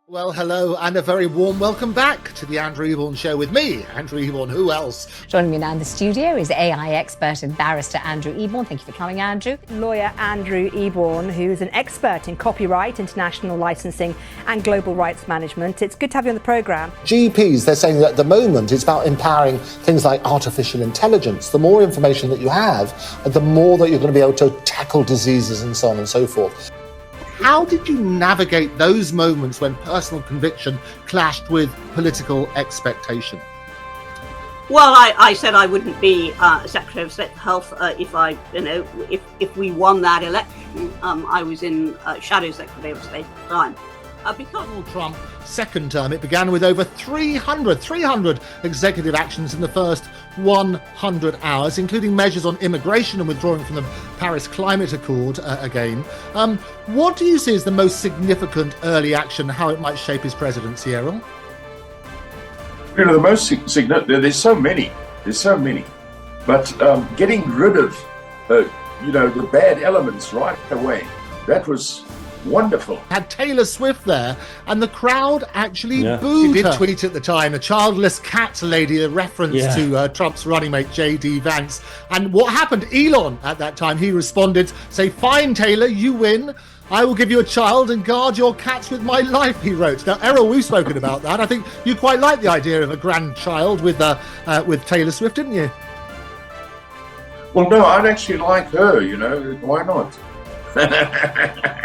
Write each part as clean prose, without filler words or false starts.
Well, hello and a very warm welcome back to the Andrew Eborn Show with me, Andrew Eborn. Who else? Joining me now in the studio is AI expert and barrister Andrew Eborn. Thank you for coming, Andrew. Lawyer Andrew Eborn, who's an expert in copyright, international licensing and global rights management. It's good to have you on the programme. GPs, they're saying that at the moment it's about empowering things like artificial intelligence. The more information that you have, the more that you're going to be able to tackle diseases and so on and so forth. How did you navigate those moments when personal conviction clashed with political expectation? Well, I said I wouldn't be Secretary of State for Health if we won that election. I was in Shadow Secretary of State at the time. Because Donald Trump's second term, it began with over 300 executive actions in the first 100 hours, including measures on immigration and withdrawing from the Paris Climate Accord again. What do you see as the most significant early action, how it might shape his presidency, Errol? You know, the most significant, there's so many, but getting rid of, the bad elements right away, that was wonderful. Had Taylor Swift there, and the crowd actually booed her. She did tweet at the time, a childless cat lady, a reference to Trump's running mate J.D. Vance. And what happened? Elon, at that time, he responded, say, "Fine, Taylor, you win. I will give you a child and guard your cats with my life," he wrote. Now, Errol, we've spoken about that. I think you quite like the idea of a grandchild with Taylor Swift, didn't you? Well, no, I'd actually like her, why not?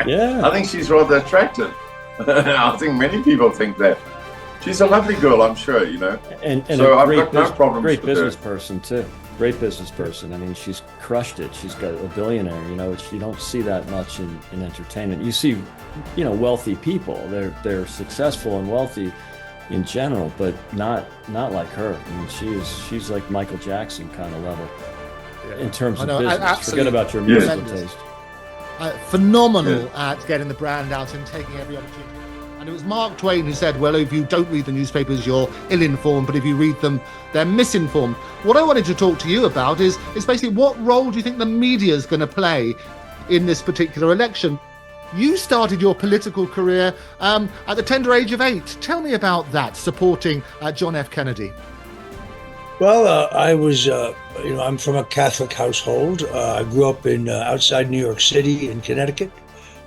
Yeah, I think she's rather attractive. I think many people think that. She's a lovely girl, I'm sure, And so a I've got no problems great with business her. person too. Great business person. I mean, she's crushed it. She's got a billionaire. You don't see that much in entertainment. You see, wealthy people. They're successful and wealthy in general, but not like her. I mean, she's like Michael Jackson kind of level in terms of business. Forget about your musical taste. Phenomenal at getting the brand out and taking every opportunity. And it was Mark Twain who said, well, if you don't read the newspapers, you're ill-informed, but if you read them, they're misinformed. What I wanted to talk to you about is basically what role do you think the media is going to play in this particular election? You started your political career at the tender age of 8. Tell me about that, supporting John F. Kennedy. Well, I was, I'm from a Catholic household. I grew up in outside New York City in Connecticut.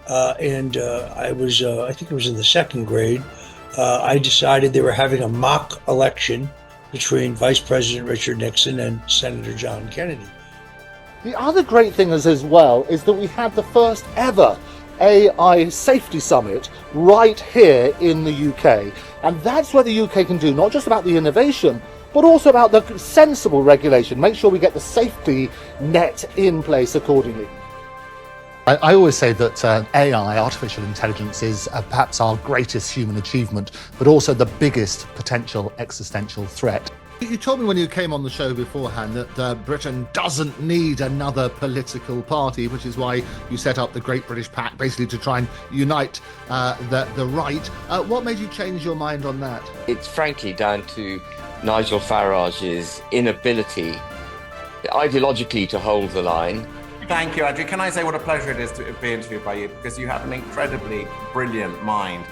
And I think it was in the second grade, I decided they were having a mock election between Vice President Richard Nixon and Senator John Kennedy. The other great thing is, as well, is that we had the first ever AI safety summit right here in the UK. And that's where the UK can do not just about the innovation, but also about the sensible regulation. Make sure we get the safety net in place accordingly. I always say that AI, artificial intelligence, is perhaps our greatest human achievement, but also the biggest potential existential threat. You told me when you came on the show beforehand that Britain doesn't need another political party, which is why you set up the Great British Pact, basically to try and unite the right. What made you change your mind on that? It's frankly down to Nigel Farage's inability ideologically to hold the line. Thank you, Andrew. Can I say what a pleasure it is to be interviewed by you, because you have an incredibly brilliant mind